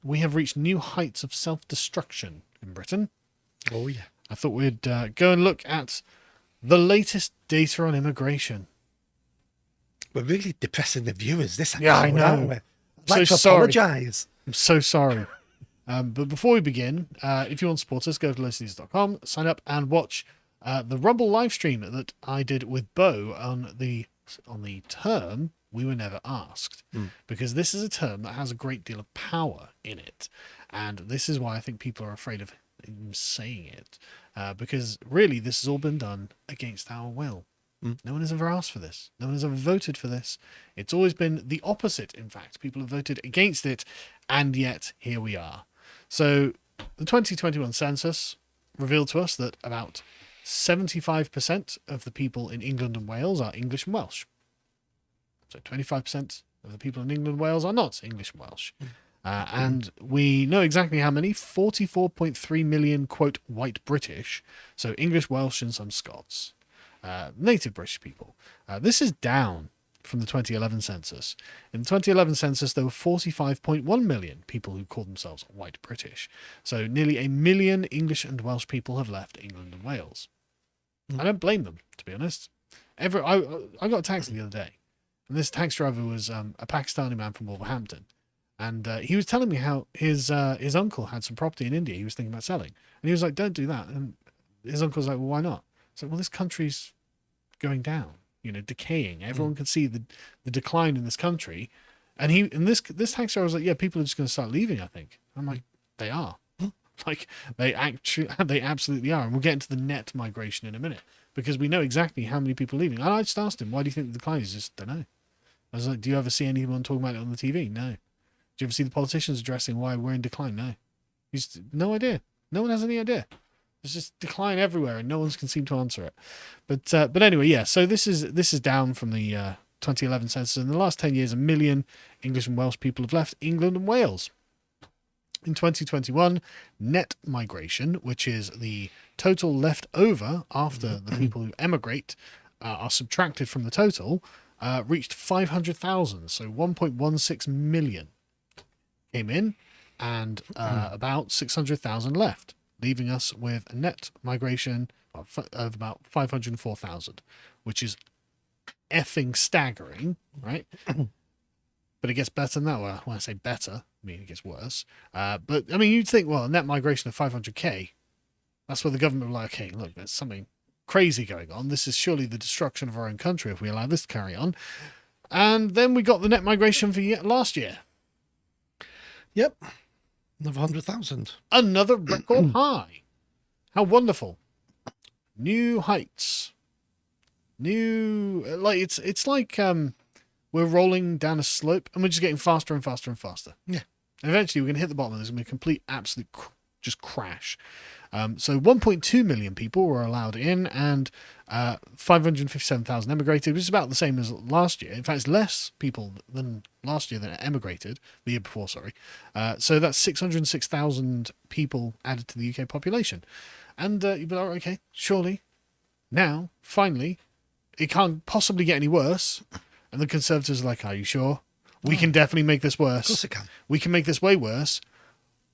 we have reached new heights of self-destruction in Britain. Oh, yeah. I thought we'd go and look at the latest data on immigration. We're really depressing the viewers this episode, Yeah, I know. aren't we? I'd like So to sorry. apologise. I'm so sorry. But before we begin, if you want to support us, go to lotus.com, sign up, and watch the Rumble live stream that I did with Bo on the term "We Were Never Asked," because this is a term that has a great deal of power in it, and this is why I think people are afraid of even saying it, because really this has all been done against our will. No one has ever asked for this. No one has ever voted for this. It's always been the opposite, in fact. People have voted against it, and yet here we are. So the 2021 census revealed to us that about 75% of the people in England and Wales are English and Welsh. So 25% of the people in England and Wales are not English and Welsh. And we know exactly how many, 44.3 million, quote, white British, so English, Welsh, and some Scots. Native British people. This is down from the 2011 census. In the 2011 census, there were 45.1 million people who called themselves white British. So nearly 1 million English and Welsh people have left England and Wales. I don't blame them, to be honest. I got a taxi the other day, and this taxi driver was a Pakistani man from Wolverhampton. And he was telling me how his uncle had some property in India he was thinking about selling. And he was like, don't do that. And his uncle's like, well, why not? So, well, this country's going down, decaying. Everyone can see the decline in this country. And this taxi driver was like, yeah, people are just going to start leaving, I think. I'm like, they are. Like, they absolutely are. And we'll get into the net migration in a minute, because we know exactly how many people are leaving. And I just asked him, why do you think the decline is? Just don't know. I was like, do you ever see anyone talking about it on the TV? No. Do you ever see the politicians addressing why we're in decline? No. No idea. No one has any idea. There's just decline everywhere, and no one can seem to answer it. But anyway, yeah. So this is down from the 2011 census. In the last 10 years, 1 million English and Welsh people have left England and Wales. In 2021, net migration, which is the total left over after the people who emigrate are subtracted from the total, reached 500,000. So 1.16 million came in, and about 600,000 left, leaving us with a net migration of about 504,000, which is effing staggering, right? But it gets better than that. Well, when I say better, I mean it gets worse. But I mean, you'd think, well, a net migration of 500k, that's where the government were like, okay, look, there's something crazy going on. This is surely the destruction of our own country if we allow this to carry on. And then we got the net migration for last year. Yep. Another 100,000. Another record high. How wonderful. New heights. It's like we're rolling down a slope and we're just getting faster and faster and faster. Yeah. And eventually we're going to hit the bottom and there's going to be a complete, absolute just crash. So 1.2 million people were allowed in, and 557,000 emigrated, which is about the same as last year. In fact, it's less people than last year that emigrated, the year before, sorry. So that's 606,000 people added to the UK population. And you'd be like, okay, surely, now, finally, it can't possibly get any worse. And the Conservatives are like, are you sure? We can definitely make this worse. Of course it can. We can make this way worse.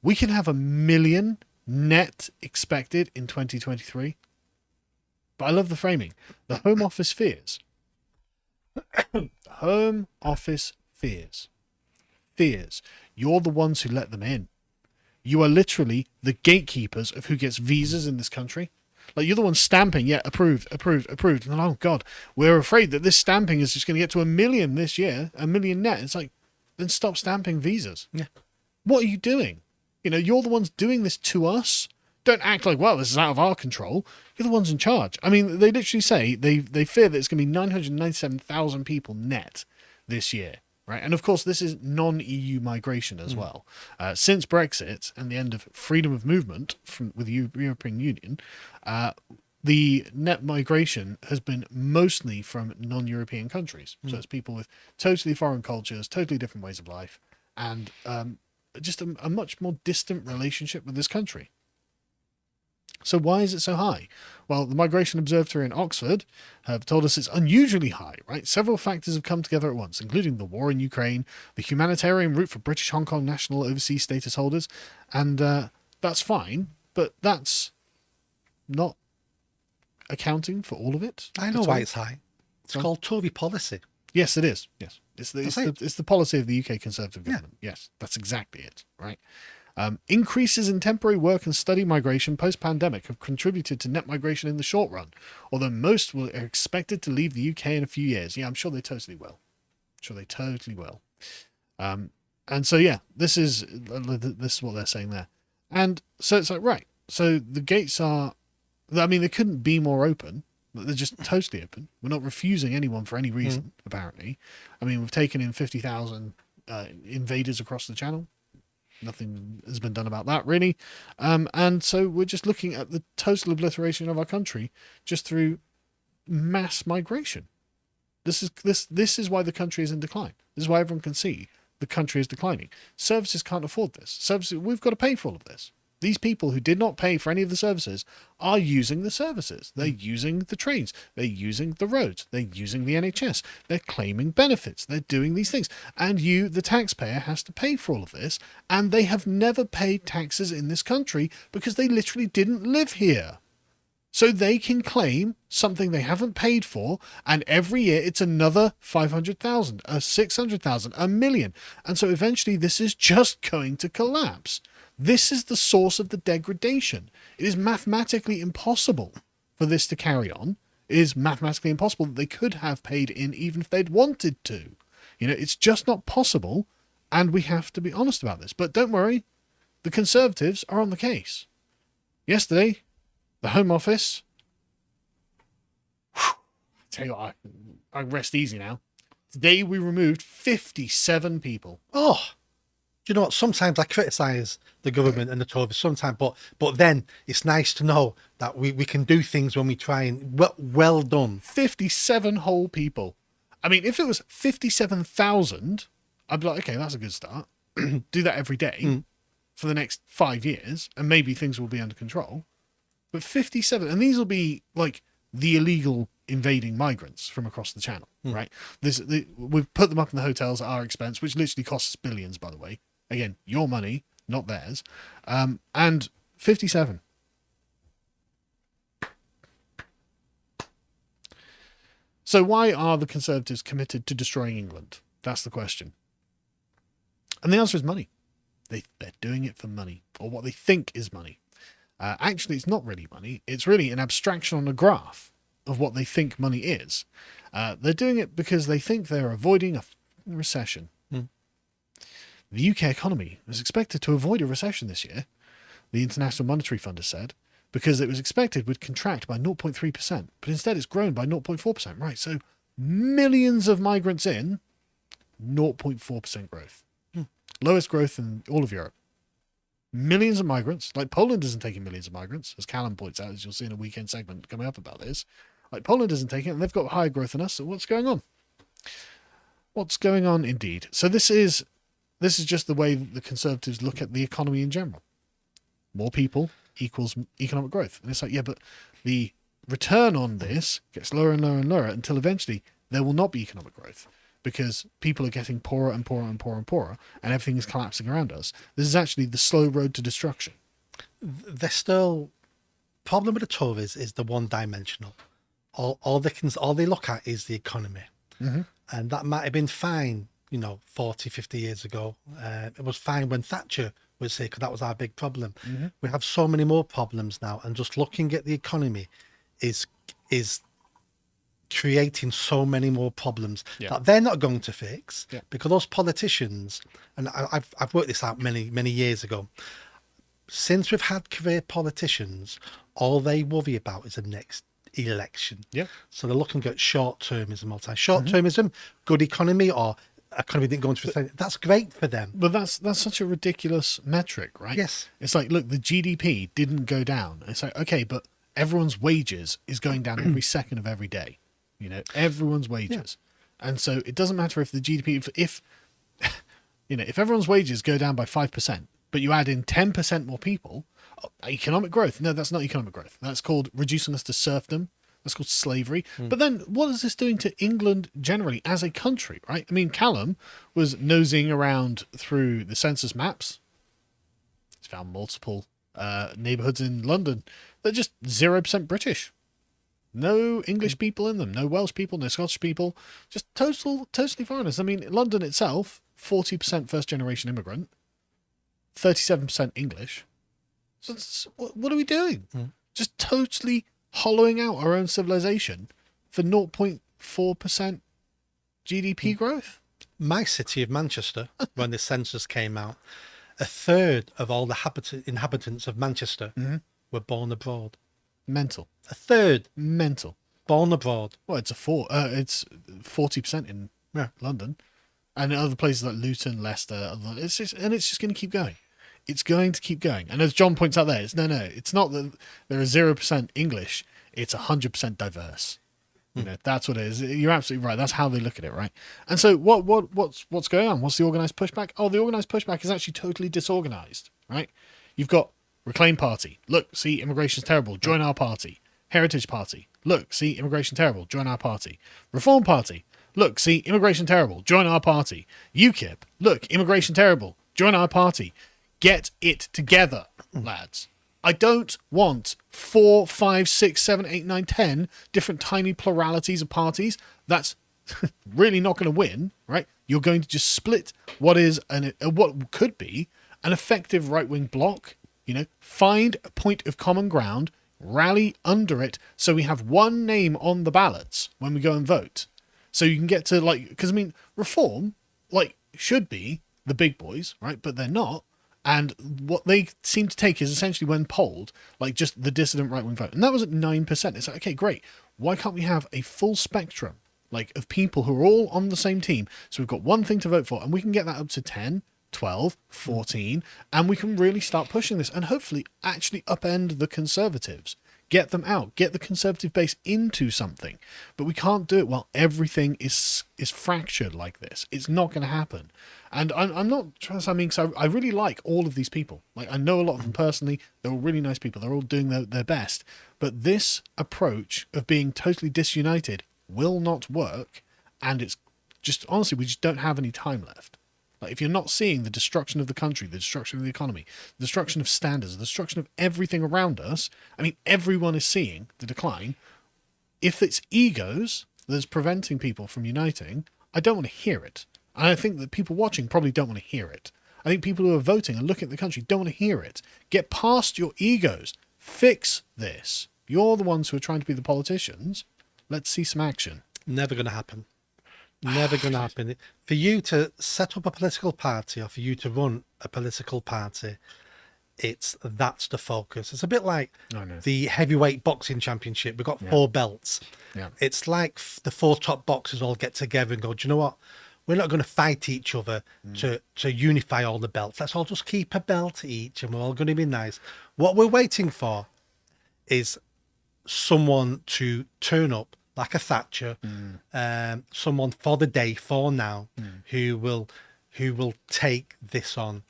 We can have 1 million net expected in 2023. But I love the framing. The Home Office fears. Home Office fears. Fears. You're the ones who let them in. You are literally the gatekeepers of who gets visas in this country. Like, you're the one stamping, yeah, approved. And then, oh God, we're afraid that this stamping is just going to get to 1 million this year, 1 million net. It's like, then stop stamping visas. Yeah. What are you doing? You're the ones doing this to us. Don't act like, well, this is out of our control. You're the ones in charge. I mean, they literally say they fear that it's going to be 997,000 people net this year, right? And of course, this is non-EU migration as well. Since Brexit and the end of freedom of movement with the European Union, the net migration has been mostly from non-European countries. So it's people with totally foreign cultures, totally different ways of life, and just a much more distant relationship with this country. So why is it so high? Well, the Migration Observatory in Oxford have told us it's unusually high, right? Several factors have come together at once, including the war in Ukraine, the humanitarian route for British Hong Kong national overseas status holders, and that's fine, but that's not accounting for all of it. I know why it's high. It's called Tory policy. Yes, it is. Yes, it's the policy of the UK Conservative government. Yeah. Yes, that's exactly it. Right. Increases in temporary work and study migration post-pandemic have contributed to net migration in the short run, although most are expected to leave the UK in a few years. Yeah, I'm sure they totally will. And so, yeah, this is what they're saying there. And so it's like, right, so the gates are, I mean, they couldn't be more open. They're just totally open. We're not refusing anyone for any reason, apparently. I mean, we've taken in 50,000 invaders across the channel. Nothing has been done about that, really. And so we're just looking at the total obliteration of our country just through mass migration. This is why the country is in decline. This is why everyone can see the country is declining. Services can't afford this. We've got to pay for all of this. These people who did not pay for any of the services are using the services. They're using the trains. They're using the roads. They're using the NHS. They're claiming benefits. They're doing these things. And you, the taxpayer, has to pay for all of this. And they have never paid taxes in this country because they literally didn't live here. So they can claim something they haven't paid for, and every year it's another 500,000, 600,000, a million. And so eventually this is just going to collapse. This is the source of the degradation. It is mathematically impossible for this to carry on. It is mathematically impossible that they could have paid in even if they'd wanted to. You know, it's just not possible, and we have to be honest about this. But don't worry, the Conservatives are on the case. Yesterday, the Home Office, I tell you what, I rest easy now. Today we removed 57 people. Oh, you know what? Sometimes I criticise the government and the Tories sometimes, but then it's nice to know that we can do things when we try, and well done. 57 whole people. I mean, if it was 57,000, I'd be like, okay, that's a good start. Do that every day for the next 5 years, and maybe things will be under control. But 57, and these will be like the illegal invading migrants from across the channel, right? We've put them up in the hotels at our expense, which literally costs us billions, by the way. Again, your money, not theirs. And 57. So why are the Conservatives committed to destroying England? That's the question. And the answer is money. They're doing it for money, or what they think is money. Actually, it's not really money. It's really an abstraction on a graph of what they think money is. They're doing it because they think they're avoiding a recession. The UK economy is expected to avoid a recession this year, the International Monetary Fund has said, because it was expected would contract by 0.3%, but instead it's grown by 0.4%. Right, so millions of migrants in, 0.4% growth. Lowest growth in all of Europe. Millions of migrants, like Poland isn't taking millions of migrants, as Callum points out, as you'll see in a weekend segment coming up about this. Like Poland isn't taking it, and they've got higher growth than us, so what's going on? What's going on indeed? So this is just the way the Conservatives look at the economy in general. More people equals economic growth. And it's like, yeah, but the return on this gets lower and lower and lower until eventually there will not be economic growth because people are getting poorer and poorer and poorer and poorer and everything is collapsing around us. This is actually the slow road to destruction. They're still... problem with the Tories is the one-dimensional. All they look at is the economy. And that might have been fine, 40, 50 years ago. It was fine when Thatcher was here because that was our big problem. We have so many more problems now, and just looking at the economy is creating so many more problems that they're not going to fix because those politicians, and I've worked this out many years ago, since we've had career politicians, all they worry about is the next election. So they're looking at short-termism all the time. Short-termism, good economy, or economy didn't go into recession. That's great for them. But that's such a ridiculous metric, right? Yes. It's like, look, the GDP didn't go down. It's like, okay, but everyone's wages is going down every second of every day. Everyone's wages. And so it doesn't matter if the GDP, if everyone's wages go down by 5%, but you add in 10% more people, Economic growth. No, that's not economic growth. That's called reducing us to serfdom. That's called slavery. But then what is this doing to England generally as a country, right? I mean, Callum was nosing around through the census maps. He's found multiple neighbourhoods in London that are just 0% British. No English people in them, no Welsh people, no Scottish people, just totally foreigners. I mean, London itself, 40% first generation immigrant, 37% English. So what are we doing? Just totally hollowing out our own civilization for 0.4% GDP growth. My city of Manchester, when the census came out, a third of all the inhabitants of Manchester were born abroad. Mental. A third Mental. born abroad. Well, it's 40% in London, and in other places like Luton, Leicester. It's just going to keep going. It's going to keep going. And as John points out there, it's not that there are 0% English. It's 100% diverse. You know, that's what it is. You're absolutely right. That's how they look at it, right? And so what's going on? What's the organised pushback? Oh, the organised pushback is actually totally disorganised, right? You've got Reclaim Party. Look, see, immigration's terrible. Join our party. Heritage Party. Look, see, immigration terrible. Join our party. Reform Party. Look, see, immigration terrible. Join our party. UKIP. Look, immigration terrible. Join our party. Get it together, lads. I don't want 4, 5, 6, 7, 8, 9, 10 different tiny pluralities of parties. That's really not going to win, right? You're going to just split what could be an effective right-wing bloc. You know, find a point of common ground, rally under it, so we have one name on the ballots when we go and vote. So you can get to, like, because I mean, reform, like, should be the big boys, right? But they're not. And what they seem to take is essentially, when polled, like just the dissident right-wing vote. And that was at 9%. It's like, okay, great. Why can't we have a full spectrum, like, of people who are all on the same team? So we've got one thing to vote for, and we can get that up to 10, 12, 14, and we can really start pushing this and hopefully actually upend the Conservatives. Get them out. Get the Conservative base into something. But we can't do it while everything is fractured like this. It's not going to happen. And I'm not trying to, because I really like all of these people. Like, I know a lot of them personally. They're all really nice people. They're all doing their best. But this approach of being totally disunited will not work. And it's just, honestly, we just don't have any time left. Like, if you're not seeing the destruction of the country, the destruction of the economy, the destruction of standards, the destruction of everything around us, I mean, everyone is seeing the decline. If it's egos that's preventing people from uniting, I don't want to hear it. And I think that people watching probably don't want to hear it. I think people who are voting and looking at the country don't want to hear it. Get past your egos. Fix this. You're the ones who are trying to be the politicians. Let's see some action. Never going to happen. Never going to happen. For you to set up a political party, or for you to run a political party, that's the focus. It's a bit like the heavyweight boxing championship. We've got 4 belts. Yeah. It's like the 4 top boxers all get together and go, do you know what? We're not going to fight each other to unify all the belts. Let's all just keep a belt each, and we're all going to be nice. What we're waiting for is someone to turn up, like a Thatcher, someone for the day, for now, who will take this on.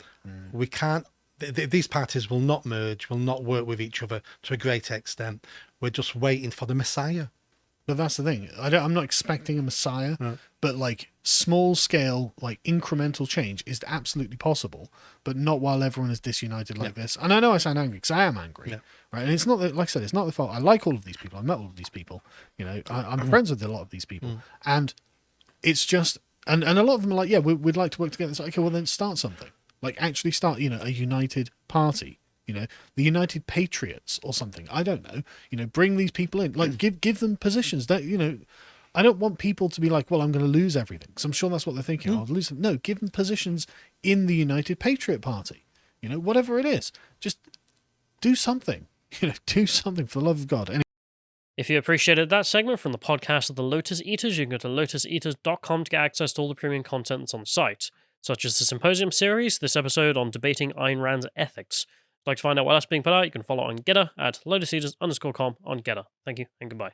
We can't. These parties will not merge, will not work with each other to a great extent. We're just waiting for the Messiah. But that's the thing. I'm not expecting a Messiah, but like small scale, like incremental change is absolutely possible, but not while everyone is disunited like this. And I know I sound angry because I am angry, right? And it's not that, like I said, it's not the fault. I like all of these people. I met all of these people. You know, I'm friends with a lot of these people, and it's just, and a lot of them are like, yeah, we'd like to work together. It's like, okay, well then start something. Like actually start, you know, a united party. You know, the United Patriots or something. I don't know. You know, bring these people in. Like, give them positions. That, you know, I don't want people to be like, well, I'm going to lose everything. Because I'm sure that's what they're thinking. I'll lose them. No, give them positions in the United Patriot Party. You know, whatever it is. Just do something. You know, do something for the love of God. Anyway. If you appreciated that segment from the podcast of the Lotus Eaters, you can go to lotuseaters.com to get access to all the premium content that's on the site, such as the Symposium series, this episode on debating Ayn Rand's ethics. If you'd like to find out what else being put out, you can follow on Getter at lotuseaters_com on Getter. Thank you and goodbye.